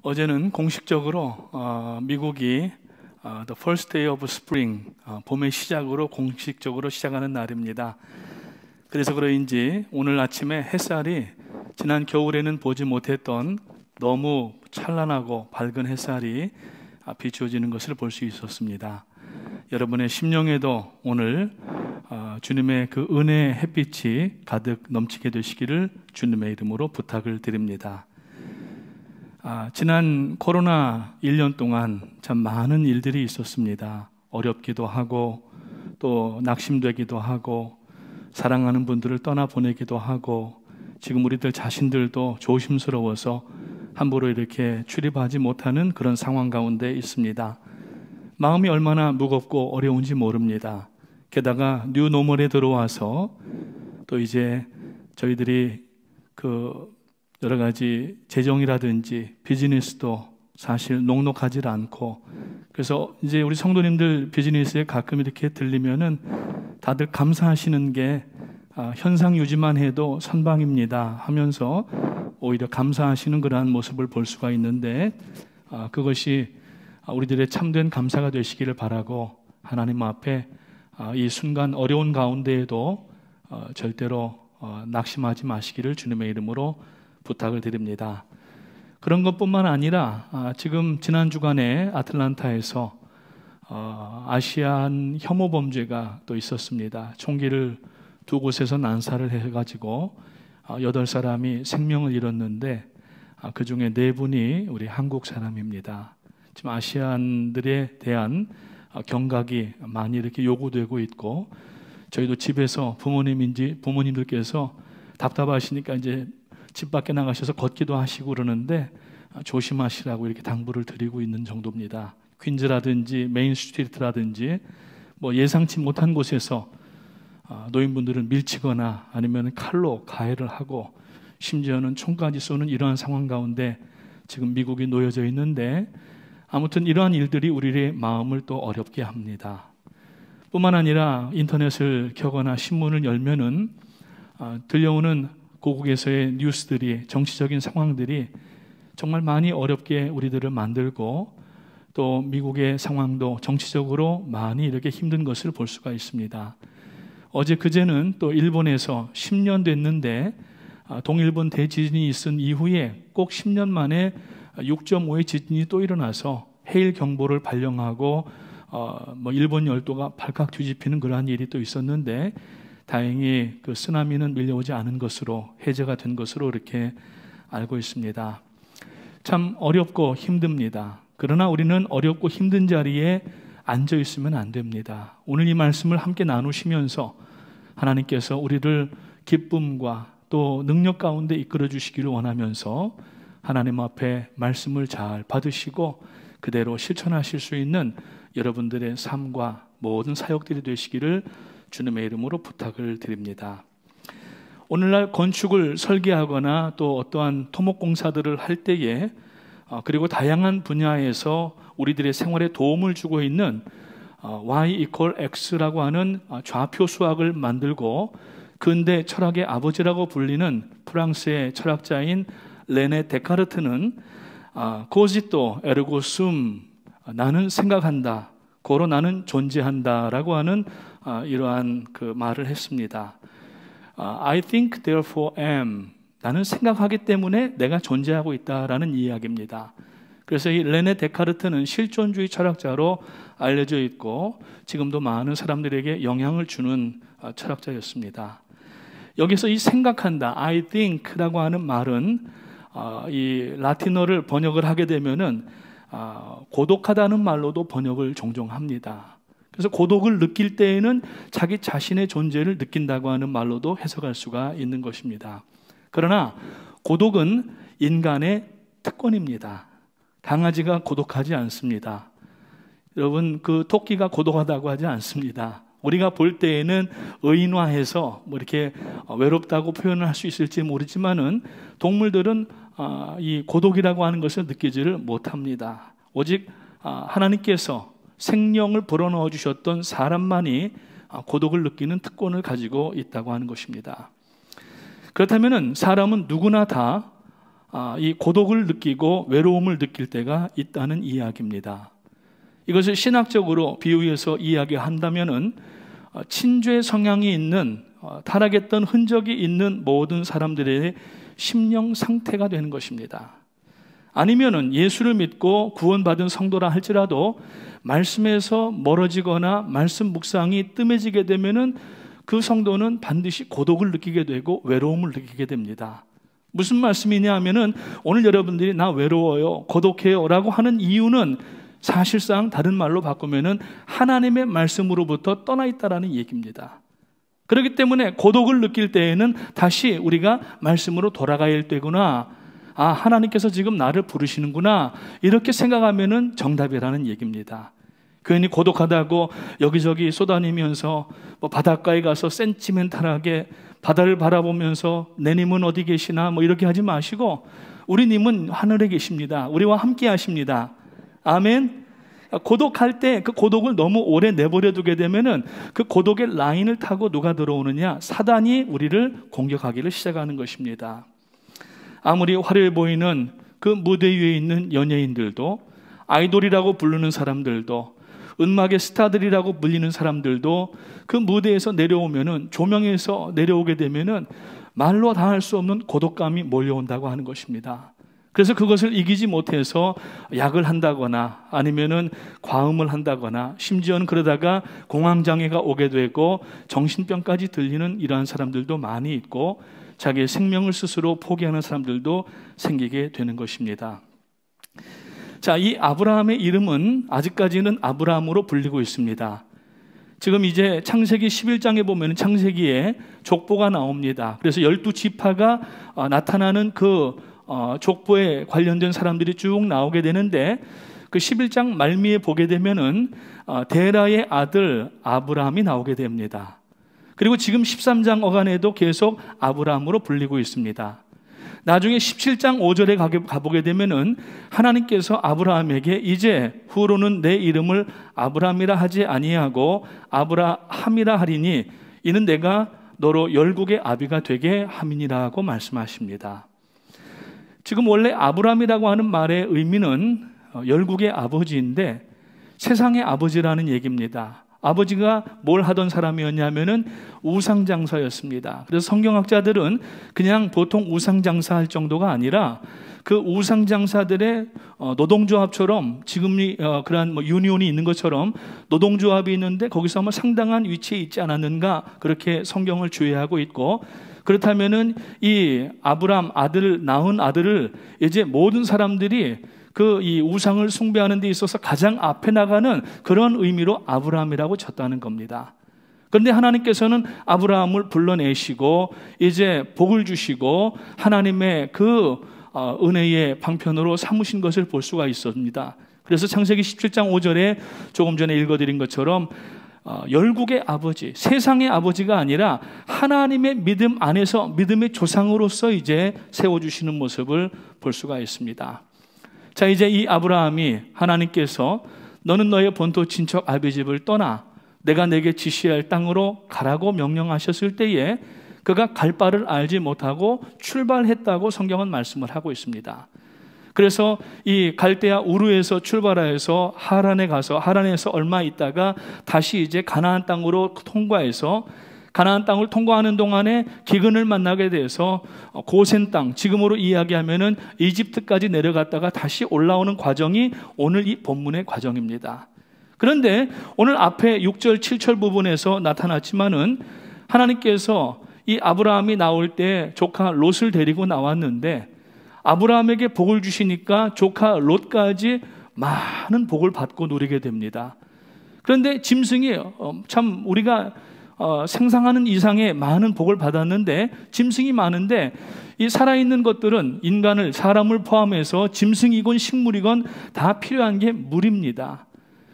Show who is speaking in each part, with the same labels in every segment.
Speaker 1: 어제는 공식적으로 미국이 The First Day of Spring, 봄의 시작으로 공식적으로 시작하는 날입니다. 그래서 그런지 오늘 아침에 햇살이 지난 겨울에는 보지 못했던 너무 찬란하고 밝은 햇살이 비추어지는 것을 볼 수 있었습니다. 여러분의 심령에도 오늘 주님의 그 은혜의 햇빛이 가득 넘치게 되시기를 주님의 이름으로 부탁을 드립니다. 지난 코로나 1년 동안 참 많은 일들이 있었습니다. 어렵기도 하고 또 낙심되기도 하고 사랑하는 분들을 떠나보내기도 하고 지금 우리들 자신들도 조심스러워서 함부로 이렇게 출입하지 못하는 그런 상황 가운데 있습니다. 마음이 얼마나 무겁고 어려운지 모릅니다. 게다가 뉴노멀에 들어와서 또 이제 저희들이 여러 가지 재정이라든지 비즈니스도 사실 녹록하지 않고, 그래서 이제 우리 성도님들 비즈니스에 가끔 이렇게 들리면은 다들 감사하시는 게 현상 유지만 해도 선방입니다 하면서 오히려 감사하시는 그러한 모습을 볼 수가 있는데, 그것이 우리들의 참된 감사가 되시기를 바라고, 하나님 앞에 이 순간 어려운 가운데에도 절대로 낙심하지 마시기를 주님의 이름으로 부탁을 드립니다. 그런 것뿐만 아니라 지금 지난 주간에 아틀란타에서 아시안 혐오 범죄가 또 있었습니다. 총기를 두 곳에서 난사를 해가지고 8사람이 생명을 잃었는데 그 중에 4분이 우리 한국 사람입니다. 지금 아시안들에 대한 경각이 많이 이렇게 요구되고 있고, 저희도 집에서 부모님들께서 답답하시니까 이제 집 밖에 나가셔서 걷기도 하시고 그러는데 조심하시라고 이렇게 당부를 드리고 있는 정도입니다. 퀸즈라든지 메인 스트리트라든지 뭐 예상치 못한 곳에서 노인분들은 밀치거나 아니면 칼로 가해를 하고 심지어는 총까지 쏘는 이러한 상황 가운데 지금 미국이 놓여져 있는데, 아무튼 이러한 일들이 우리의 마음을 또 어렵게 합니다. 뿐만 아니라 인터넷을 켜거나 신문을 열면은 들려오는 고국에서의 뉴스들이, 정치적인 상황들이 정말 많이 어렵게 우리들을 만들고, 또 미국의 상황도 정치적으로 많이 이렇게 힘든 것을 볼 수가 있습니다. 어제 그제는 또 일본에서 10년 됐는데 동일본 대지진이 있은 이후에 꼭 10년 만에 6.5의 지진이 또 일어나서 해일 경보를 발령하고 일본 열도가 발칵 뒤집히는 그러한 일이 또 있었는데, 다행히 그 쓰나미는 밀려오지 않은 것으로, 해제가 된 것으로 이렇게 알고 있습니다. 참 어렵고 힘듭니다. 그러나 우리는 어렵고 힘든 자리에 앉아 있으면 안 됩니다. 오늘 이 말씀을 함께 나누시면서 하나님께서 우리를 기쁨과 또 능력 가운데 이끌어 주시기를 원하면서 하나님 앞에 말씀을 잘 받으시고 그대로 실천하실 수 있는 여러분들의 삶과 모든 사역들이 되시기를 주님의 이름으로 부탁을 드립니다. 오늘날 건축을 설계하거나 또 어떠한 토목공사들을 할 때에 그리고 다양한 분야에서 우리들의 생활에 도움을 주고 있는 Y=X라고 하는 좌표 수학을 만들고 근대 철학의 아버지라고 불리는 프랑스의 철학자인 레네 데카르트는 코지토 에르고 숨, 나는 생각한다, 고로 나는 존재한다 라고 하는 이러한 그 말을 했습니다. I think therefore am, 나는 생각하기 때문에 내가 존재하고 있다라는 이야기입니다. 그래서 이 레네 데카르트는 실존주의 철학자로 알려져 있고 지금도 많은 사람들에게 영향을 주는 철학자였습니다. 여기서 이 생각한다, I think라고 하는 말은 이 라틴어를 번역을 하게 되면은 고독하다는 말로도 번역을 종종 합니다. 그래서 고독을 느낄 때에는 자기 자신의 존재를 느낀다고 하는 말로도 해석할 수가 있는 것입니다. 그러나 고독은 인간의 특권입니다. 강아지가 고독하지 않습니다. 여러분, 그 토끼가 고독하다고 하지 않습니다. 우리가 볼 때에는 의인화해서 이렇게 외롭다고 표현을 할 수 있을지 모르지만은 동물들은 이 고독이라고 하는 것을 느끼지를 못합니다. 오직 하나님께서 생명을 불어넣어 주셨던 사람만이 고독을 느끼는 특권을 가지고 있다고 하는 것입니다. 그렇다면 사람은 누구나 다 이 고독을 느끼고 외로움을 느낄 때가 있다는 이야기입니다. 이것을 신학적으로 비유해서 이야기한다면은 친죄 성향이 있는 타락했던 흔적이 있는 모든 사람들의 심령 상태가 되는 것입니다. 아니면은 예수를 믿고 구원받은 성도라 할지라도 말씀에서 멀어지거나 말씀 묵상이 뜸해지게 되면은 그 성도는 반드시 고독을 느끼게 되고 외로움을 느끼게 됩니다. 무슨 말씀이냐 하면은 오늘 여러분들이 나 외로워요, 고독해요 라고 하는 이유는 사실상 다른 말로 바꾸면은 하나님의 말씀으로부터 떠나 있다라는 얘기입니다. 그렇기 때문에 고독을 느낄 때에는 다시 우리가 말씀으로 돌아가야 되구나, 하나님께서 지금 나를 부르시는구나, 이렇게 생각하면은 정답이라는 얘기입니다. 괜히 고독하다고 여기저기 쏘다니면서 바닷가에 가서 센티멘탈하게 바다를 바라보면서 내 님은 어디 계시나 이렇게 하지 마시고, 우리 님은 하늘에 계십니다. 우리와 함께 하십니다. 아멘. 고독할 때 그 고독을 너무 오래 내버려 두게 되면은 그 고독의 라인을 타고 누가 들어오느냐? 사단이 우리를 공격하기를 시작하는 것입니다. 아무리 화려해 보이는 그 무대 위에 있는 연예인들도, 아이돌이라고 부르는 사람들도, 음악의 스타들이라고 불리는 사람들도 그 무대에서 내려오면은, 조명에서 내려오게 되면은 말로 다 할 수 없는 고독감이 몰려온다고 하는 것입니다. 그래서 그것을 이기지 못해서 약을 한다거나 아니면은 과음을 한다거나 심지어는 그러다가 공황장애가 오게 되고 정신병까지 들리는 이러한 사람들도 많이 있고, 자기의 생명을 스스로 포기하는 사람들도 생기게 되는 것입니다. 자, 이 아브라함의 이름은 아직까지는 아브라함으로 불리고 있습니다. 지금 이제 창세기 11장에 보면 창세기에 족보가 나옵니다. 그래서 12지파가 나타나는 그 족보에 관련된 사람들이 쭉 나오게 되는데, 그 11장 말미에 보게 되면은 데라의 아들 아브라함이 나오게 됩니다. 그리고 지금 13장 어간에도 계속 아브라함으로 불리고 있습니다. 나중에 17장 5절에 가보게 되면은 하나님께서 아브라함에게 이제 후로는 내 이름을 아브라함이라 하지 아니하고 아브라함이라 하리니 이는 내가 너로 열국의 아비가 되게 함이니라고 말씀하십니다. 지금 원래 아브라함이라고 하는 말의 의미는 열국의 아버지인데 세상의 아버지라는 얘기입니다. 아버지가 뭘 하던 사람이었냐면은 우상장사였습니다. 그래서 성경학자들은 그냥 보통 우상장사할 정도가 아니라 그 우상장사들의 노동조합처럼, 지금이 그러한 유니온이 있는 것처럼 노동조합이 있는데 거기서 아마 상당한 위치에 있지 않았는가, 그렇게 성경을 주의하고 있고, 그렇다면은 이 아브람 낳은 아들을 이제 모든 사람들이 이 우상을 숭배하는 데 있어서 가장 앞에 나가는 그런 의미로 아브라함이라고 쳤다는 겁니다. 그런데 하나님께서는 아브라함을 불러내시고 이제 복을 주시고 하나님의 그 은혜의 방편으로 삼으신 것을 볼 수가 있습니다. 그래서 창세기 17장 5절에 조금 전에 읽어드린 것처럼 열국의 아버지, 세상의 아버지가 아니라 하나님의 믿음 안에서 믿음의 조상으로서 이제 세워주시는 모습을 볼 수가 있습니다. 자, 이제 이 아브라함이 하나님께서 너는 너의 본토 친척 아비 집을 떠나 내가 내게 지시할 땅으로 가라고 명령하셨을 때에 그가 갈 바를 알지 못하고 출발했다고 성경은 말씀을 하고 있습니다. 그래서 이 갈대아 우르에서 출발하여서 하란에 가서 하란에서 얼마 있다가 다시 이제 가나안 땅으로 통과해서 가나안 땅을 통과하는 동안에 기근을 만나게 돼서 고센 땅, 지금으로 이야기하면은 이집트까지 내려갔다가 다시 올라오는 과정이 오늘 이 본문의 과정입니다. 그런데 오늘 앞에 6절, 7절 부분에서 나타났지만은 하나님께서 이 아브라함이 나올 때 조카 롯을 데리고 나왔는데 아브라함에게 복을 주시니까 조카 롯까지 많은 복을 받고 누리게 됩니다. 그런데 짐승이 참 우리가 생상하는 이상의 많은 복을 받았는데 짐승이 많은데 이 살아있는 것들은 사람을 포함해서 짐승이건 식물이건 다 필요한 게 물입니다.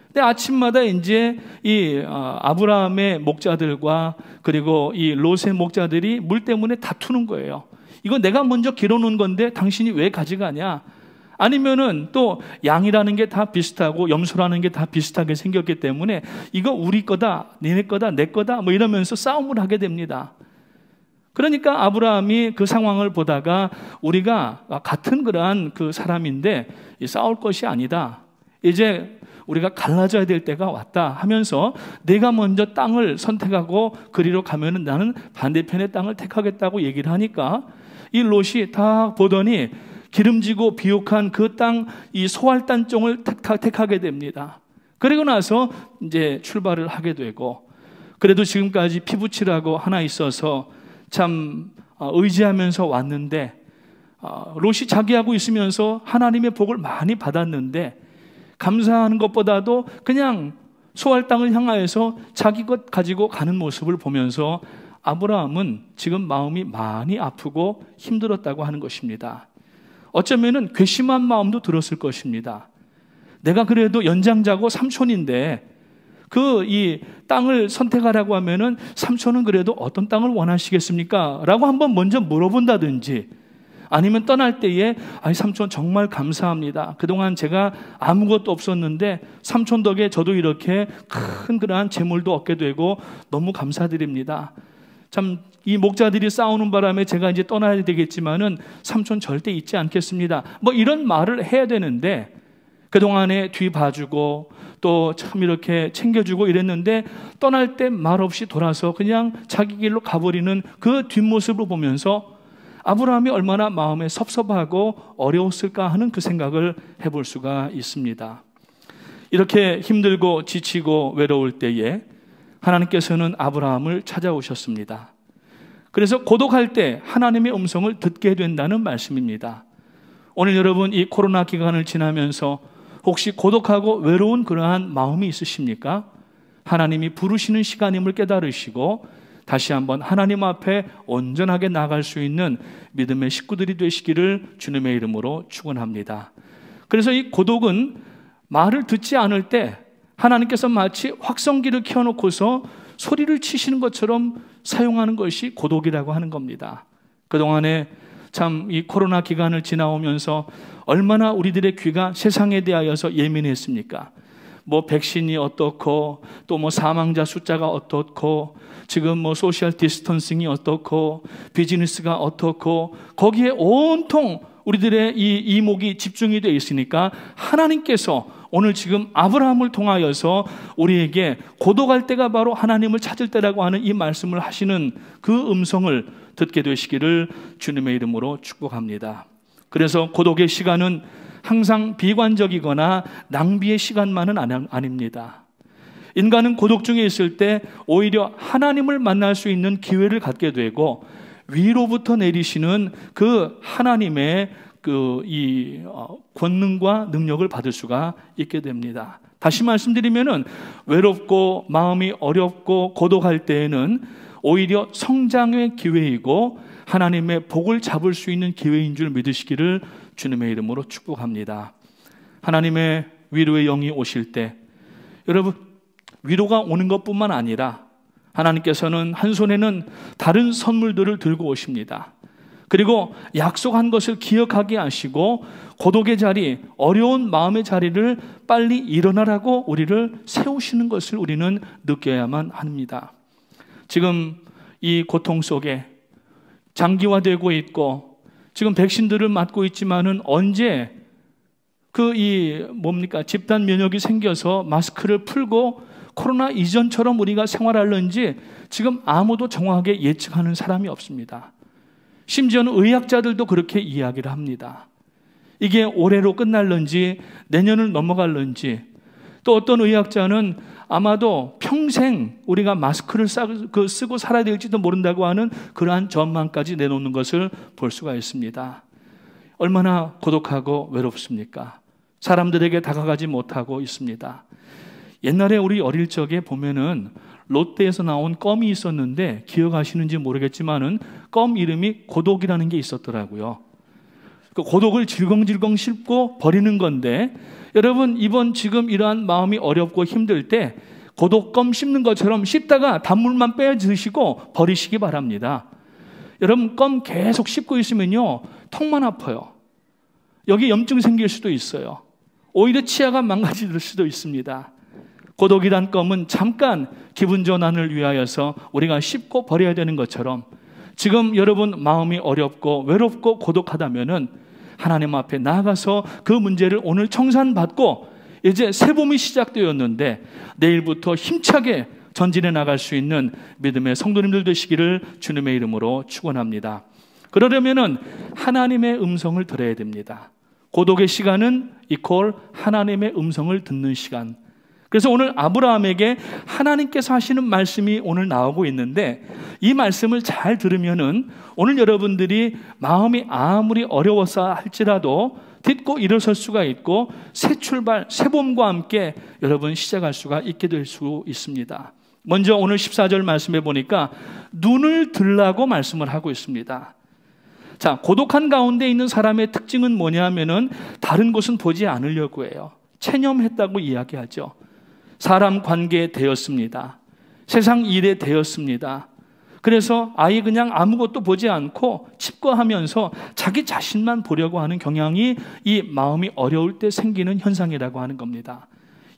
Speaker 1: 근데 아침마다 이제 이 아브라함의 목자들과 그리고 이 롯의 목자들이 물 때문에 다투는 거예요. 이거 내가 먼저 길어놓은 건데 당신이 왜 가져가냐? 아니면은 또 양이라는 게 다 비슷하고 염소라는 게 다 비슷하게 생겼기 때문에 이거 우리 거다, 니네 거다, 내 거다 이러면서 싸움을 하게 됩니다. 그러니까 아브라함이 그 상황을 보다가 우리가 같은 그러한 그 사람인데 싸울 것이 아니다. 이제 우리가 갈라져야 될 때가 왔다 하면서 내가 먼저 땅을 선택하고 그리로 가면은 나는 반대편의 땅을 택하겠다고 얘기를 하니까 이 롯이 다 보더니 기름지고 비옥한 그 땅, 이 소알단 쪽을 택하게 됩니다. 그리고 나서 이제 출발을 하게 되고, 그래도 지금까지 피부치라고 하나 있어서 참 의지하면서 왔는데, 롯이 자기하고 있으면서 하나님의 복을 많이 받았는데 감사하는 것보다도 그냥 소알 땅을 향하여서 자기 것 가지고 가는 모습을 보면서 아브라함은 지금 마음이 많이 아프고 힘들었다고 하는 것입니다. 어쩌면은 괘씸한 마음도 들었을 것입니다. 내가 그래도 연장자고 삼촌인데 그 이 땅을 선택하라고 하면은 삼촌은 그래도 어떤 땅을 원하시겠습니까? 라고 한번 먼저 물어본다든지, 아니면 떠날 때에 삼촌 정말 감사합니다. 그동안 제가 아무것도 없었는데 삼촌 덕에 저도 이렇게 큰 그러한 재물도 얻게 되고 너무 감사드립니다. 참 이 목자들이 싸우는 바람에 제가 이제 떠나야 되겠지만은 삼촌 절대 잊지 않겠습니다. 뭐 이런 말을 해야 되는데 그동안에 뒤 봐주고 또 참 이렇게 챙겨주고 이랬는데 떠날 때 말없이 돌아서 그냥 자기 길로 가버리는 그 뒷모습을 보면서 아브라함이 얼마나 마음에 섭섭하고 어려웠을까 하는 그 생각을 해볼 수가 있습니다. 이렇게 힘들고 지치고 외로울 때에 하나님께서는 아브라함을 찾아오셨습니다. 그래서 고독할 때 하나님의 음성을 듣게 된다는 말씀입니다. 오늘 여러분 이 코로나 기간을 지나면서 혹시 고독하고 외로운 그러한 마음이 있으십니까? 하나님이 부르시는 시간임을 깨달으시고 다시 한번 하나님 앞에 온전하게 나아갈 수 있는 믿음의 식구들이 되시기를 주님의 이름으로 축원합니다. 그래서 이 고독은 말을 듣지 않을 때 하나님께서 마치 확성기를 켜놓고서 소리를 치시는 것처럼 사용하는 것이 고독이라고 하는 겁니다. 그동안에 참 이 코로나 기간을 지나오면서 얼마나 우리들의 귀가 세상에 대하여서 예민했습니까? 뭐 백신이 어떻고 또 뭐 사망자 숫자가 어떻고 지금 뭐 소셜 디스턴싱이 어떻고 비즈니스가 어떻고 거기에 온통 우리들의 이 이목이 집중이 되어 있으니까 하나님께서 오늘 지금 아브라함을 통하여서 우리에게 고독할 때가 바로 하나님을 찾을 때라고 하는 이 말씀을 하시는 그 음성을 듣게 되시기를 주님의 이름으로 축복합니다. 그래서 고독의 시간은 항상 비관적이거나 낭비의 시간만은 아닙니다. 인간은 고독 중에 있을 때 오히려 하나님을 만날 수 있는 기회를 갖게 되고 위로부터 내리시는 그 하나님의 권능과 능력을 받을 수가 있게 됩니다. 다시 말씀드리면은 외롭고 마음이 어렵고 고독할 때에는 오히려 성장의 기회이고 하나님의 복을 잡을 수 있는 기회인 줄 믿으시기를 주님의 이름으로 축복합니다. 하나님의 위로의 영이 오실 때 여러분 위로가 오는 것뿐만 아니라 하나님께서는 한 손에는 다른 선물들을 들고 오십니다. 그리고 약속한 것을 기억하게 하시고 고독의 자리, 어려운 마음의 자리를 빨리 일어나라고 우리를 세우시는 것을 우리는 느껴야만 합니다. 지금 이 고통 속에 장기화되고 있고 지금 백신들을 맞고 있지만은 언제 집단 면역이 생겨서 마스크를 풀고 코로나 이전처럼 우리가 생활할는지 지금 아무도 정확하게 예측하는 사람이 없습니다. 심지어는 의학자들도 그렇게 이야기를 합니다. 이게 올해로 끝날는지 내년을 넘어갈는지, 또 어떤 의학자는 아마도 평생 우리가 마스크를 쓰고 살아야 될지도 모른다고 하는 그러한 전망까지 내놓는 것을 볼 수가 있습니다. 얼마나 고독하고 외롭습니까? 사람들에게 다가가지 못하고 있습니다. 옛날에 우리 어릴 적에 보면은 롯데에서 나온 껌이 있었는데 기억하시는지 모르겠지만은 껌 이름이 고독이라는 게 있었더라고요. 그 고독을 질겅질겅 씹고 버리는 건데 여러분 이번 지금 이러한 마음이 어렵고 힘들 때 고독 껌 씹는 것처럼 씹다가 단물만 빼 드시고 버리시기 바랍니다. 여러분 껌 계속 씹고 있으면요 턱만 아파요. 여기 염증 생길 수도 있어요. 오히려 치아가 망가질 수도 있습니다. 고독이란 껌은 잠깐 기분 전환을 위하여서 우리가 씹고 버려야 되는 것처럼 지금 여러분 마음이 어렵고 외롭고 고독하다면은 하나님 앞에 나아가서 그 문제를 오늘 청산받고 이제 새 봄이 시작되었는데 내일부터 힘차게 전진해 나갈 수 있는 믿음의 성도님들 되시기를 주님의 이름으로 축원합니다. 그러려면은 하나님의 음성을 들어야 됩니다. 고독의 시간은 이퀄 하나님의 음성을 듣는 시간. 그래서 오늘 아브라함에게 하나님께서 하시는 말씀이 오늘 나오고 있는데 이 말씀을 잘 들으면은 오늘 여러분들이 마음이 아무리 어려워서 할지라도 딛고 일어설 수가 있고 새 출발, 새 봄과 함께 여러분 시작할 수가 있게 될 수 있습니다. 먼저 오늘 14절 말씀해 보니까 눈을 들라고 말씀을 하고 있습니다. 자, 고독한 가운데 있는 사람의 특징은 뭐냐면은 다른 곳은 보지 않으려고 해요. 체념했다고 이야기하죠. 사람 관계에 대였습니다. 세상 일에 대였습니다. 그래서 아예 그냥 아무것도 보지 않고 칩거하면서 자기 자신만 보려고 하는 경향이 이 마음이 어려울 때 생기는 현상이라고 하는 겁니다.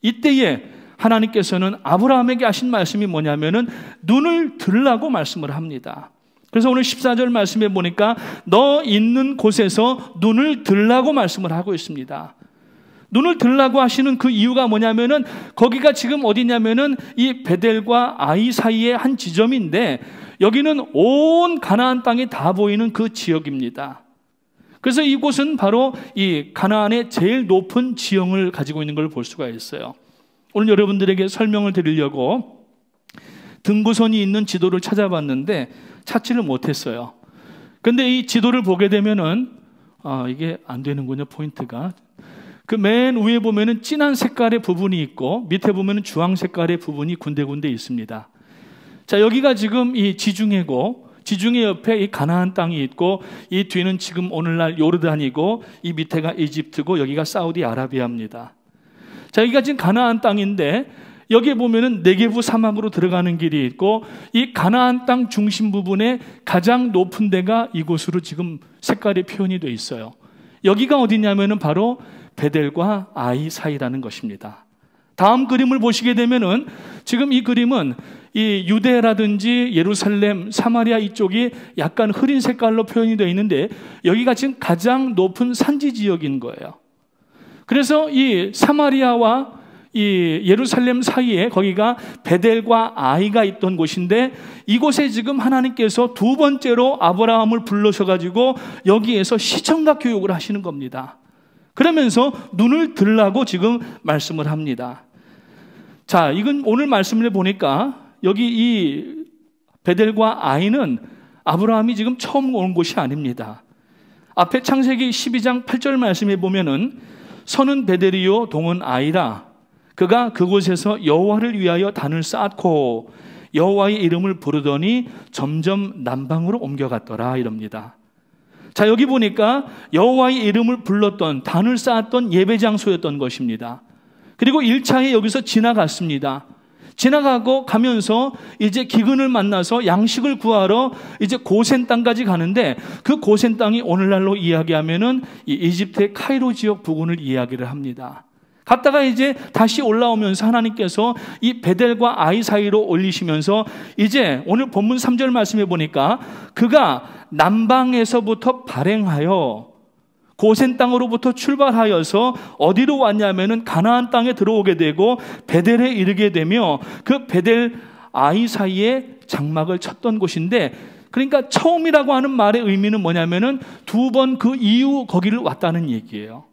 Speaker 1: 이때에 하나님께서는 아브라함에게 하신 말씀이 뭐냐면은 눈을 들라고 말씀을 합니다. 그래서 오늘 14절 말씀에 보니까 너 있는 곳에서 눈을 들라고 말씀을 하고 있습니다. 눈을 들라고 하시는 그 이유가 뭐냐면은 거기가 지금 어디냐면은 이 베델과 아이 사이의 한 지점인데 여기는 온 가나안 땅이 다 보이는 그 지역입니다. 그래서 이곳은 바로 이 가나안의 제일 높은 지형을 가지고 있는 걸 볼 수가 있어요. 오늘 여러분들에게 설명을 드리려고 등고선이 있는 지도를 찾아봤는데 찾지를 못했어요. 근데 이 지도를 보게 되면은 이게 안 되는군요. 포인트가 그 맨 위에 보면은 진한 색깔의 부분이 있고 밑에 보면은 주황 색깔의 부분이 군데군데 있습니다. 자, 여기가 지금 이 지중해고 지중해 옆에 이 가나안 땅이 있고 이 뒤는 지금 오늘날 요르단이고 이 밑에가 이집트고 여기가 사우디아라비아입니다. 자, 여기가 지금 가나안 땅인데 여기에 보면은 네게부 사막으로 들어가는 길이 있고 이 가나안 땅 중심 부분에 가장 높은 데가 이곳으로 지금 색깔이 표현이 되어 있어요. 여기가 어디냐면은 바로 베델과 아이 사이라는 것입니다. 다음 그림을 보시게 되면은 지금 이 그림은 이 유대라든지 예루살렘, 사마리아 이쪽이 약간 흐린 색깔로 표현이 되어 있는데 여기가 지금 가장 높은 산지 지역인 거예요. 그래서 이 사마리아와 이 예루살렘 사이에 거기가 베델과 아이가 있던 곳인데 이곳에 지금 하나님께서 두 번째로 아브라함을 불러셔가지고 여기에서 시청각 교육을 하시는 겁니다. 그러면서 눈을 들라고 지금 말씀을 합니다. 자, 이건 오늘 말씀을 보니까 여기 이 베델과 아이는 아브라함이 지금 처음 온 곳이 아닙니다. 앞에 창세기 12장 8절 말씀에 보면은 서는 베델이요 동은 아이라 그가 그곳에서 여호와를 위하여 단을 쌓고 여호와의 이름을 부르더니 점점 남방으로 옮겨갔더라 이럽니다. 자, 여기 보니까 여호와의 이름을 불렀던 단을 쌓았던 예배 장소였던 것입니다. 그리고 1차에 여기서 지나갔습니다. 지나가고 가면서 이제 기근을 만나서 양식을 구하러 이제 고센 땅까지 가는데 그 고센 땅이 오늘날로 이야기하면은 이 이집트의 카이로 지역 부근을 이야기를 합니다. 갔다가 이제 다시 올라오면서 하나님께서 이 베델과 아이 사이로 올리시면서 이제 오늘 본문 3절 말씀해 보니까 그가 남방에서부터 발행하여 고센 땅으로부터 출발하여서 어디로 왔냐면은 가나안 땅에 들어오게 되고 베델에 이르게 되며 그 베델 아이 사이에 장막을 쳤던 곳인데 그러니까 처음이라고 하는 말의 의미는 뭐냐면은 두 번 그 이후 거기를 왔다는 얘기예요.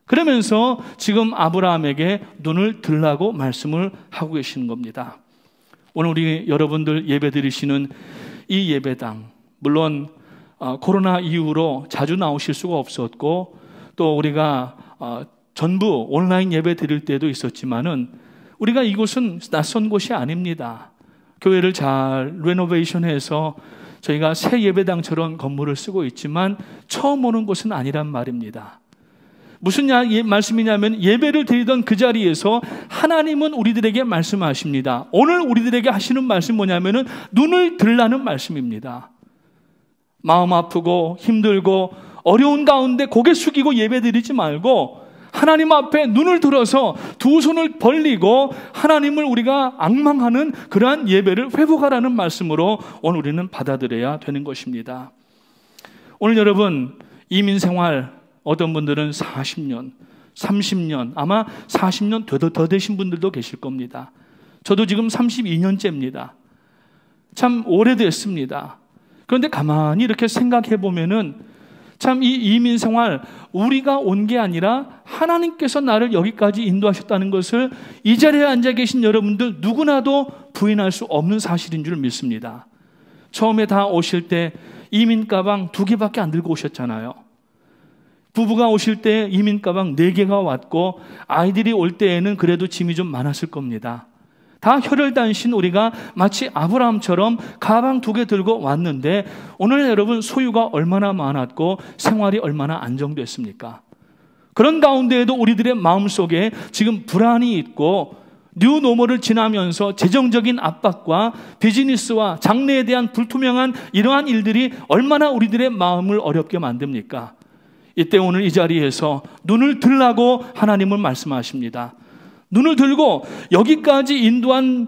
Speaker 1: 그러면서 지금 아브라함에게 눈을 들라고 말씀을 하고 계시는 겁니다. 오늘 우리 여러분들 예배 드리시는 이 예배당 물론 코로나 이후로 자주 나오실 수가 없었고 또 우리가 전부 온라인 예배 드릴 때도 있었지만은 우리가 이곳은 낯선 곳이 아닙니다. 교회를 잘 레노베이션해서 저희가 새 예배당처럼 건물을 쓰고 있지만 처음 오는 곳은 아니란 말입니다. 무슨 말씀이냐면 예배를 드리던 그 자리에서 하나님은 우리들에게 말씀하십니다. 오늘 우리들에게 하시는 말씀 뭐냐면은 눈을 들라는 말씀입니다. 마음 아프고 힘들고 어려운 가운데 고개 숙이고 예배 드리지 말고 하나님 앞에 눈을 들어서 두 손을 벌리고 하나님을 우리가 앙망하는 그러한 예배를 회복하라는 말씀으로 오늘 우리는 받아들여야 되는 것입니다. 오늘 여러분 이민생활 어떤 분들은 40년, 30년, 아마 40년 더 되신 분들도 계실 겁니다. 저도 지금 32년째입니다. 참 오래됐습니다. 그런데 가만히 이렇게 생각해 보면은 참 이 이민생활 우리가 온 게 아니라 하나님께서 나를 여기까지 인도하셨다는 것을 이 자리에 앉아 계신 여러분들 누구나도 부인할 수 없는 사실인 줄 믿습니다. 처음에 다 오실 때 이민 가방 2개밖에 안 들고 오셨잖아요. 부부가 오실 때 이민 가방 4개가 왔고 아이들이 올 때에는 그래도 짐이 좀 많았을 겁니다. 다 혈혈단신 우리가 마치 아브라함처럼 가방 2개 들고 왔는데 오늘 여러분 소유가 얼마나 많았고 생활이 얼마나 안정됐습니까? 그런 가운데에도 우리들의 마음속에 지금 불안이 있고 뉴노멀을 지나면서 재정적인 압박과 비즈니스와 장래에 대한 불투명한 이러한 일들이 얼마나 우리들의 마음을 어렵게 만듭니까? 이때 오늘 이 자리에서 눈을 들라고 하나님은 말씀하십니다. 눈을 들고 여기까지 인도한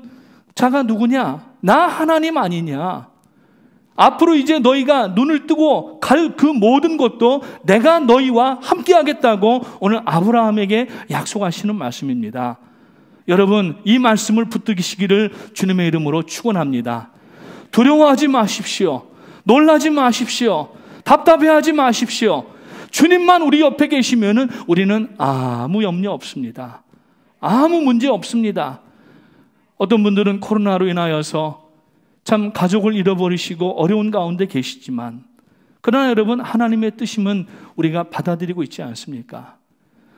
Speaker 1: 자가 누구냐? 나 하나님 아니냐? 앞으로 이제 너희가 눈을 뜨고 갈 그 모든 것도 내가 너희와 함께 하겠다고 오늘 아브라함에게 약속하시는 말씀입니다. 여러분 이 말씀을 붙드시기를 주님의 이름으로 축원합니다. 두려워하지 마십시오. 놀라지 마십시오. 답답해하지 마십시오. 주님만 우리 옆에 계시면은 우리는 아무 염려 없습니다. 아무 문제 없습니다. 어떤 분들은 코로나로 인하여서 참 가족을 잃어버리시고 어려운 가운데 계시지만 그러나 여러분 하나님의 뜻임은 우리가 받아들이고 있지 않습니까?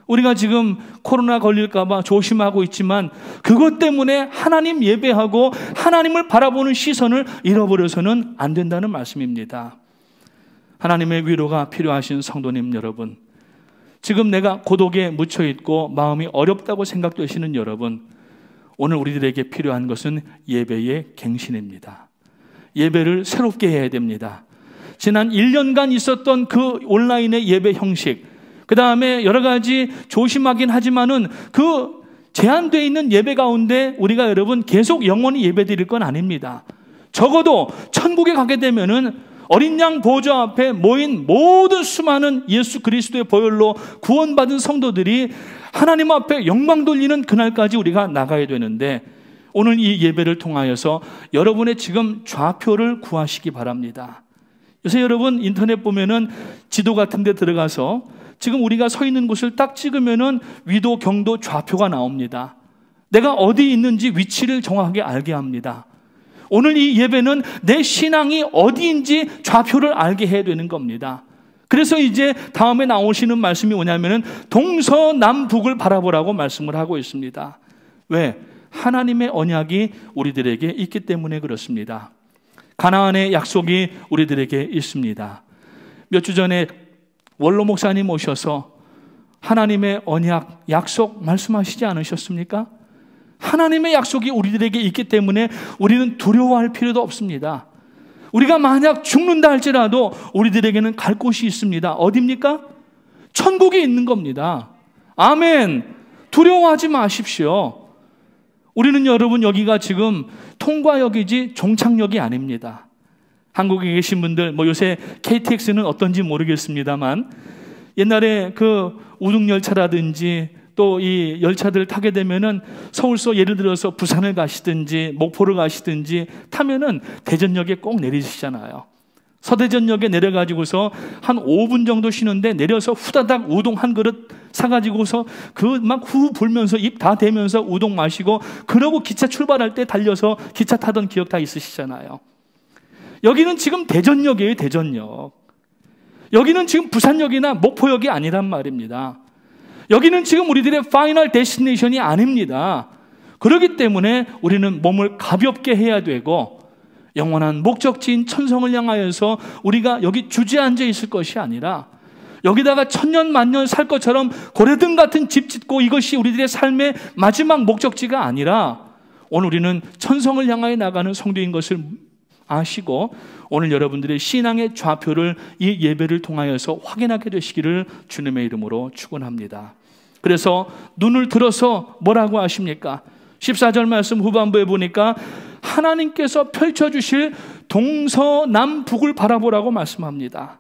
Speaker 1: 우리가 지금 코로나 걸릴까 봐 조심하고 있지만 그것 때문에 하나님 예배하고 하나님을 바라보는 시선을 잃어버려서는 안 된다는 말씀입니다. 하나님의 위로가 필요하신 성도님 여러분, 지금 내가 고독에 묻혀있고 마음이 어렵다고 생각되시는 여러분, 오늘 우리들에게 필요한 것은 예배의 갱신입니다. 예배를 새롭게 해야 됩니다. 지난 1년간 있었던 그 온라인의 예배 형식, 그 다음에 여러 가지 조심하긴 하지만은 그 제한되어 있는 예배 가운데 우리가 여러분 계속 영원히 예배 드릴 건 아닙니다. 적어도 천국에 가게 되면은 어린 양 보좌 앞에 모인 모든 수많은 예수 그리스도의 보혈로 구원받은 성도들이 하나님 앞에 영광 돌리는 그날까지 우리가 나가야 되는데 오늘 이 예배를 통하여서 여러분의 지금 좌표를 구하시기 바랍니다. 요새 여러분 인터넷 보면은 지도 같은 데 들어가서 지금 우리가 서 있는 곳을 딱 찍으면은 위도 경도 좌표가 나옵니다. 내가 어디 있는지 위치를 정확하게 알게 합니다. 오늘 이 예배는 내 신앙이 어디인지 좌표를 알게 해야 되는 겁니다. 그래서 이제 다음에 나오시는 말씀이 뭐냐면은 동서남북을 바라보라고 말씀을 하고 있습니다. 왜? 하나님의 언약이 우리들에게 있기 때문에 그렇습니다. 가나안의 약속이 우리들에게 있습니다. 몇 주 전에 원로 목사님 오셔서 하나님의 언약, 약속 말씀하시지 않으셨습니까? 하나님의 약속이 우리들에게 있기 때문에 우리는 두려워할 필요도 없습니다. 우리가 만약 죽는다 할지라도 우리들에게는 갈 곳이 있습니다. 어디입니까? 천국에 있는 겁니다. 아멘. 두려워하지 마십시오. 우리는 여러분 여기가 지금 통과역이지 종착역이 아닙니다. 한국에 계신 분들 요새 KTX는 어떤지 모르겠습니다만 옛날에 그 우등열차라든지 또 이 열차들을 타게 되면은 서울서 예를 들어서 부산을 가시든지 목포를 가시든지 타면은 대전역에 꼭 내리시잖아요. 서대전역에 내려가지고서 한 5분 정도 쉬는데 내려서 후다닥 우동 한 그릇 사가지고서 그 막 후 불면서 입 다 대면서 우동 마시고 그러고 기차 출발할 때 달려서 기차 타던 기억 다 있으시잖아요. 여기는 지금 대전역이에요. 대전역. 여기는 지금 부산역이나 목포역이 아니란 말입니다. 여기는 지금 우리들의 파이널 데스티네이션이 아닙니다. 그렇기 때문에 우리는 몸을 가볍게 해야 되고 영원한 목적지인 천성을 향하여서 우리가 여기 주저앉아 있을 것이 아니라 여기다가 천년 만년 살 것처럼 고래등 같은 집 짓고 이것이 우리들의 삶의 마지막 목적지가 아니라 오늘 우리는 천성을 향하여 나가는 성도인 것을 아시고 오늘 여러분들의 신앙의 좌표를 이 예배를 통하여서 확인하게 되시기를 주님의 이름으로 축원합니다. 그래서 눈을 들어서 뭐라고 하십니까? 14절 말씀 후반부에 보니까 하나님께서 펼쳐주실 동서남북을 바라보라고 말씀합니다.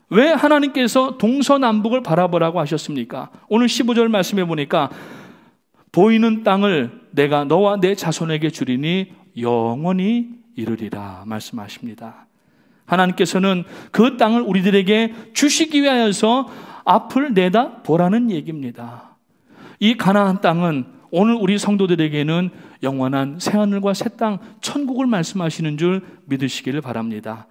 Speaker 1: 왜 하나님께서 동서남북을 바라보라고 하셨습니까? 오늘 15절 말씀에 보니까 보이는 땅을 내가 너와 내 자손에게 주리니 영원히 이르리라 말씀하십니다. 하나님께서는 그 땅을 우리들에게 주시기 위하여서 앞을 내다보라는 얘기입니다. 이 가나안 땅은 오늘 우리 성도들에게는 영원한 새하늘과 새 땅, 천국을 말씀하시는 줄 믿으시기를 바랍니다.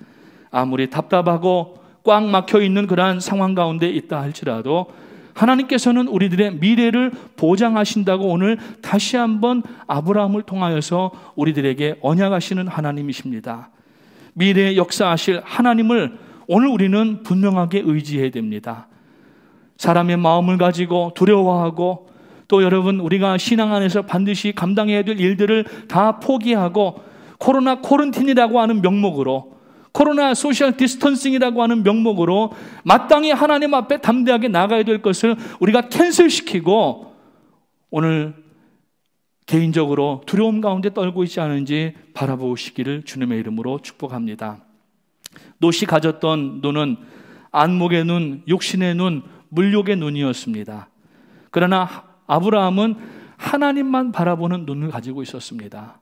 Speaker 1: 아무리 답답하고 꽉 막혀있는 그러한 상황 가운데 있다 할지라도 하나님께서는 우리들의 미래를 보장하신다고 오늘 다시 한번 아브라함을 통하여서 우리들에게 언약하시는 하나님이십니다. 미래의 역사하실 하나님을 오늘 우리는 분명하게 의지해야 됩니다. 사람의 마음을 가지고 두려워하고 또 여러분 우리가 신앙 안에서 반드시 감당해야 될 일들을 다 포기하고 코로나 쿼런틴이라고 하는 명목으로, 코로나 소셜 디스턴싱이라고 하는 명목으로 마땅히 하나님 앞에 담대하게 나가야 될 것을 우리가 캔슬시키고 오늘 개인적으로 두려움 가운데 떨고 있지 않은지 바라보시기를 주님의 이름으로 축복합니다. 롯이 가졌던 눈은 안목의 눈, 육신의 눈, 물욕의 눈이었습니다. 그러나 아브라함은 하나님만 바라보는 눈을 가지고 있었습니다.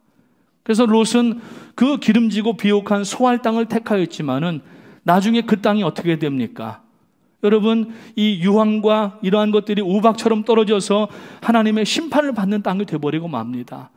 Speaker 1: 그래서 롯은 그 기름지고 비옥한 소알 땅을 택하였지만은 나중에 그 땅이 어떻게 됩니까? 여러분, 이 유황과 이러한 것들이 우박처럼 떨어져서 하나님의 심판을 받는 땅이 되어버리고 맙니다.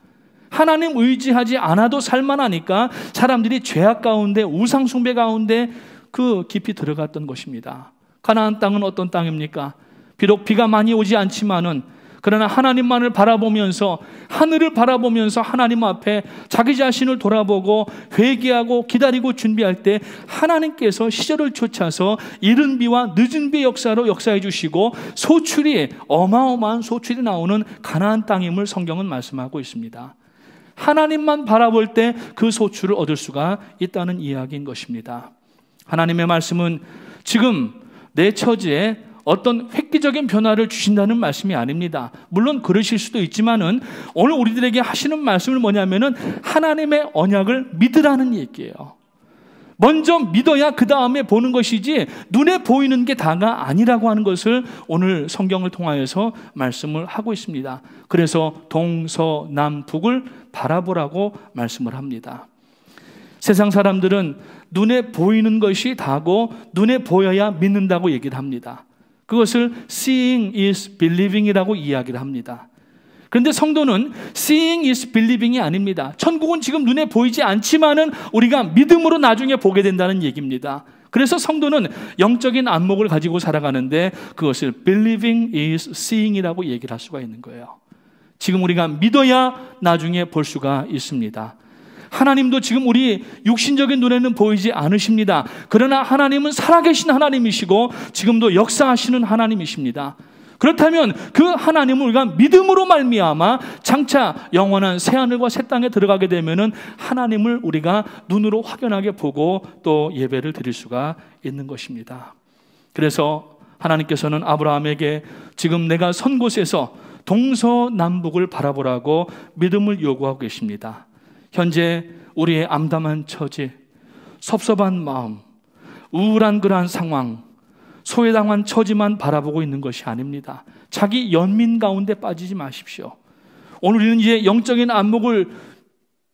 Speaker 1: 하나님 의지하지 않아도 살만하니까 사람들이 죄악 가운데, 우상 숭배 가운데 그 깊이 들어갔던 것입니다. 가나안 땅은 어떤 땅입니까? 비록 비가 많이 오지 않지만은 그러나 하나님만을 바라보면서, 하늘을 바라보면서 하나님 앞에 자기 자신을 돌아보고 회개하고 기다리고 준비할 때 하나님께서 시절을 쫓아서 이른 비와 늦은 비의 역사로 역사해 주시고 소출이, 어마어마한 소출이 나오는 가나안 땅임을 성경은 말씀하고 있습니다. 하나님만 바라볼 때 그 소출을 얻을 수가 있다는 이야기인 것입니다. 하나님의 말씀은 지금 내 처지에 어떤 획기적인 변화를 주신다는 말씀이 아닙니다. 물론 그러실 수도 있지만은 오늘 우리들에게 하시는 말씀은 뭐냐면은 하나님의 언약을 믿으라는 얘기예요. 먼저 믿어야 그 다음에 보는 것이지 눈에 보이는 게 다가 아니라고 하는 것을 오늘 성경을 통하여서 말씀을 하고 있습니다. 그래서 동서남북을 바라보라고 말씀을 합니다. 세상 사람들은 눈에 보이는 것이 다고 눈에 보여야 믿는다고 얘기를 합니다. 그것을 seeing is believing이라고 이야기를 합니다. 그런데 성도는 seeing is believing이 아닙니다. 천국은 지금 눈에 보이지 않지만은 우리가 믿음으로 나중에 보게 된다는 얘기입니다. 그래서 성도는 영적인 안목을 가지고 살아가는데 그것을 believing is seeing이라고 얘기를 할 수가 있는 거예요. 지금 우리가 믿어야 나중에 볼 수가 있습니다. 하나님도 지금 우리 육신적인 눈에는 보이지 않으십니다. 그러나 하나님은 살아계신 하나님이시고 지금도 역사하시는 하나님이십니다. 그렇다면 그 하나님을 우리가 믿음으로 말미암아 장차 영원한 새하늘과 새 땅에 들어가게 되면은 하나님을 우리가 눈으로 확연하게 보고 또 예배를 드릴 수가 있는 것입니다. 그래서 하나님께서는 아브라함에게 지금 내가 선 곳에서 동서남북을 바라보라고 믿음을 요구하고 계십니다. 현재 우리의 암담한 처지, 섭섭한 마음, 우울한 그러한 상황, 소외당한 처지만 바라보고 있는 것이 아닙니다. 자기 연민 가운데 빠지지 마십시오. 오늘 우리는 이제 영적인 안목을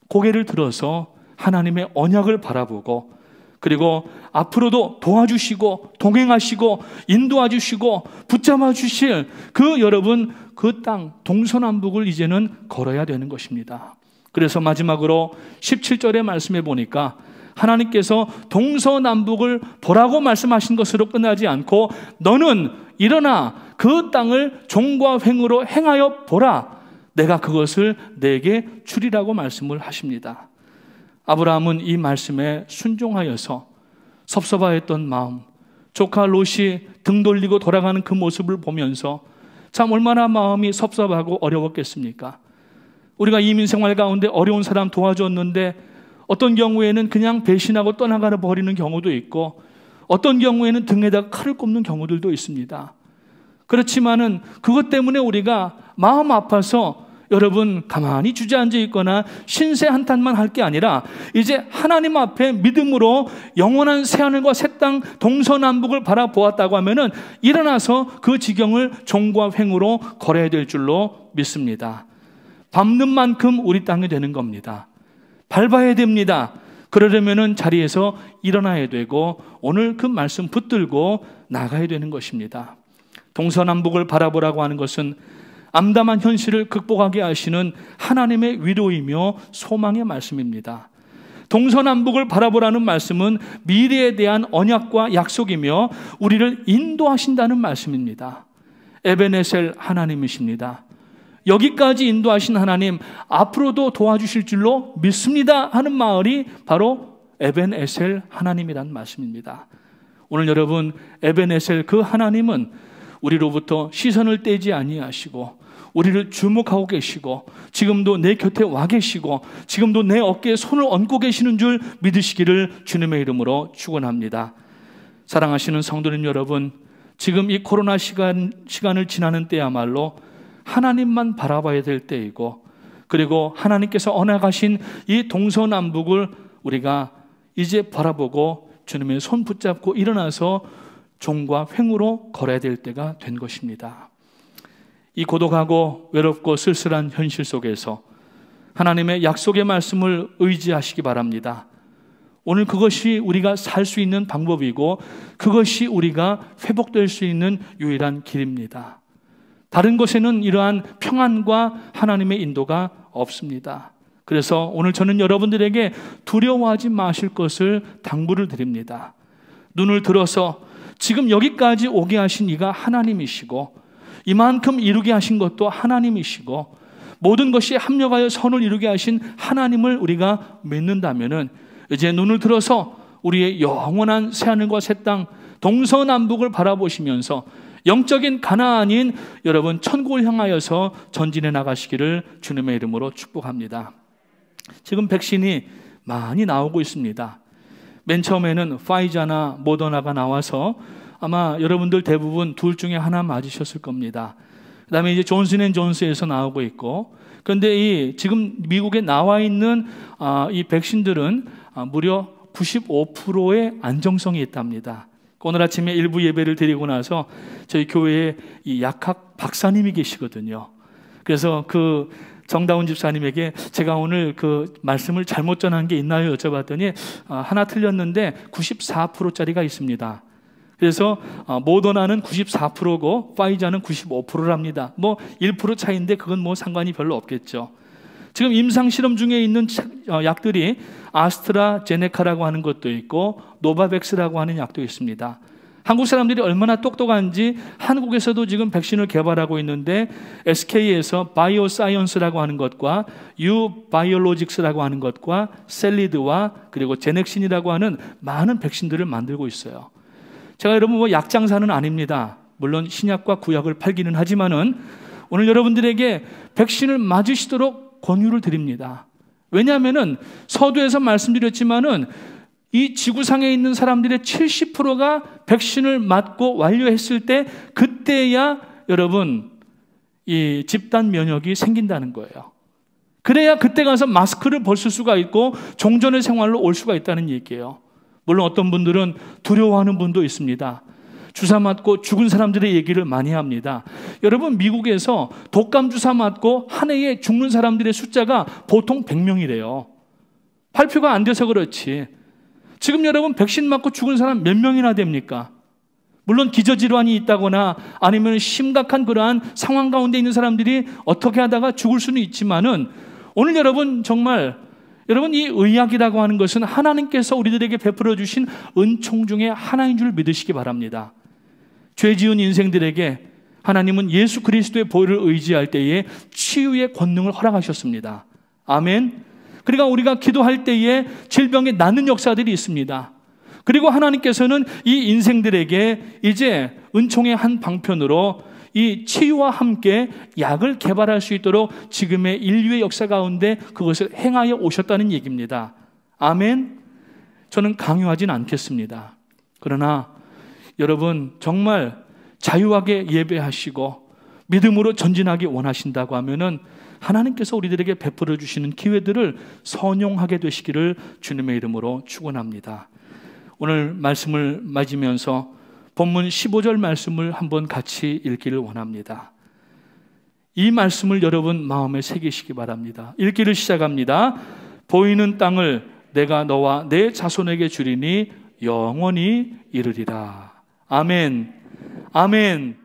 Speaker 1: 고개를 들어서 하나님의 언약을 바라보고 그리고 앞으로도 도와주시고 동행하시고 인도해 주시고 붙잡아 주실 그 여러분 그 땅 동서남북을 이제는 걸어야 되는 것입니다. 그래서 마지막으로 17절의 말씀에 보니까 하나님께서 동서남북을 보라고 말씀하신 것으로 끝나지 않고 너는 일어나 그 땅을 종과 횡으로 행하여 보라. 내가 그것을 내게 주리라고 말씀을 하십니다. 아브라함은 이 말씀에 순종하여서 섭섭하였던 마음, 조카 롯이 등 돌리고 돌아가는 그 모습을 보면서 참 얼마나 마음이 섭섭하고 어려웠겠습니까? 우리가 이민 생활 가운데 어려운 사람 도와줬는데 어떤 경우에는 그냥 배신하고 떠나가 버리는 경우도 있고 어떤 경우에는 등에다가 칼을 꼽는 경우들도 있습니다. 그렇지만은 그것 때문에 우리가 마음 아파서 여러분 가만히 주저앉아 있거나 신세 한탄만 할 게 아니라 이제 하나님 앞에 믿음으로 영원한 새하늘과 새 땅 동서남북을 바라보았다고 하면은 일어나서 그 지경을 종과 횡으로 걸어야 될 줄로 믿습니다. 밟는 만큼 우리 땅이 되는 겁니다. 밟아야 됩니다. 그러려면은 자리에서 일어나야 되고 오늘 그 말씀 붙들고 나가야 되는 것입니다. 동서남북을 바라보라고 하는 것은 암담한 현실을 극복하게 하시는 하나님의 위로이며 소망의 말씀입니다. 동서남북을 바라보라는 말씀은 미래에 대한 언약과 약속이며 우리를 인도하신다는 말씀입니다. 에베네셀 하나님이십니다. 여기까지 인도하신 하나님 앞으로도 도와주실 줄로 믿습니다 하는 말이 바로 에벤에셀 하나님이란 말씀입니다. 오늘 여러분 에벤에셀 그 하나님은 우리로부터 시선을 떼지 아니하시고 우리를 주목하고 계시고 지금도 내 곁에 와 계시고 지금도 내 어깨에 손을 얹고 계시는 줄 믿으시기를 주님의 이름으로 축원합니다. 사랑하시는 성도님 여러분, 지금 이 코로나 시간을 지나는 때야말로 하나님만 바라봐야 될 때이고 그리고 하나님께서 언약하신 이 동서남북을 우리가 이제 바라보고 주님의 손 붙잡고 일어나서 종과 횡으로 걸어야 될 때가 된 것입니다. 이 고독하고 외롭고 쓸쓸한 현실 속에서 하나님의 약속의 말씀을 의지하시기 바랍니다. 오늘 그것이 우리가 살 수 있는 방법이고 그것이 우리가 회복될 수 있는 유일한 길입니다. 다른 곳에는 이러한 평안과 하나님의 인도가 없습니다. 그래서 오늘 저는 여러분들에게 두려워하지 마실 것을 당부를 드립니다. 눈을 들어서 지금 여기까지 오게 하신 이가 하나님이시고 이만큼 이루게 하신 것도 하나님이시고 모든 것이 합력하여 선을 이루게 하신 하나님을 우리가 믿는다면은 이제 눈을 들어서 우리의 영원한 새하늘과 새 땅 동서남북을 바라보시면서 영적인 가나안인 여러분 천국을 향하여서 전진해 나가시기를 주님의 이름으로 축복합니다. 지금 백신이 많이 나오고 있습니다. 맨 처음에는 파이자나 모더나가 나와서 아마 여러분들 대부분 둘 중에 하나 맞으셨을 겁니다. 그 다음에 이제 존슨앤존슨에서 나오고 있고, 그런데 지금 미국에 나와 있는 이 백신들은 무려 95%의 안정성이 있답니다. 오늘 아침에 일부 예배를 드리고 나서 저희 교회에 이 약학 박사님이 계시거든요. 그래서 그 정다운 집사님에게 제가 오늘 그 말씀을 잘못 전한 게 있나요? 여쭤봤더니 하나 틀렸는데 94%짜리가 있습니다. 그래서 모더나는 94%고 파이자는 95%랍니다. 뭐 1% 차이인데 그건 뭐 상관이 별로 없겠죠. 지금 임상실험 중에 있는 약들이 아스트라제네카라고 하는 것도 있고 노바백스라고 하는 약도 있습니다. 한국 사람들이 얼마나 똑똑한지 한국에서도 지금 백신을 개발하고 있는데 SK에서 바이오사이언스라고 하는 것과 유바이올로직스라고 하는 것과 셀리드와 그리고 제넥신이라고 하는 많은 백신들을 만들고 있어요. 제가 여러분 뭐 약장사는 아닙니다. 물론 신약과 구약을 팔기는 하지만은 오늘 여러분들에게 백신을 맞으시도록 권유를 드립니다. 왜냐하면은 서두에서 말씀드렸지만은 이 지구상에 있는 사람들의 70%가 백신을 맞고 완료했을 때 그때야 여러분 이 집단 면역이 생긴다는 거예요. 그래야 그때 가서 마스크를 벗을 수가 있고 종전의 생활로 올 수가 있다는 얘기예요. 물론 어떤 분들은 두려워하는 분도 있습니다. 주사 맞고 죽은 사람들의 얘기를 많이 합니다. 여러분 미국에서 독감 주사 맞고 한 해에 죽는 사람들의 숫자가 보통 100명이래요. 발표가 안 돼서 그렇지. 지금 여러분 백신 맞고 죽은 사람 몇 명이나 됩니까? 물론 기저질환이 있다거나 아니면 심각한 그러한 상황 가운데 있는 사람들이 어떻게 하다가 죽을 수는 있지만은 오늘 여러분 정말 여러분 이 의학이라고 하는 것은 하나님께서 우리들에게 베풀어 주신 은총 중에 하나인 줄 믿으시기 바랍니다. 죄 지은 인생들에게 하나님은 예수 그리스도의 보혈을 의지할 때에 치유의 권능을 허락하셨습니다. 아멘. 그러니까 우리가 기도할 때에 질병에 낫는 역사들이 있습니다. 그리고 하나님께서는 이 인생들에게 이제 은총의 한 방편으로 이 치유와 함께 약을 개발할 수 있도록 지금의 인류의 역사 가운데 그것을 행하여 오셨다는 얘기입니다. 아멘. 저는 강요하진 않겠습니다. 그러나 여러분 정말 자유하게 예배하시고 믿음으로 전진하기 원하신다고 하면은 하나님께서 우리들에게 베풀어 주시는 기회들을 선용하게 되시기를 주님의 이름으로 축원합니다. 오늘 말씀을 맞으면서 본문 15절 말씀을 한번 같이 읽기를 원합니다. 이 말씀을 여러분 마음에 새기시기 바랍니다. 읽기를 시작합니다. 보이는 땅을 내가 너와 내 자손에게 주리니 영원히 이르리라. 아멘. 아멘.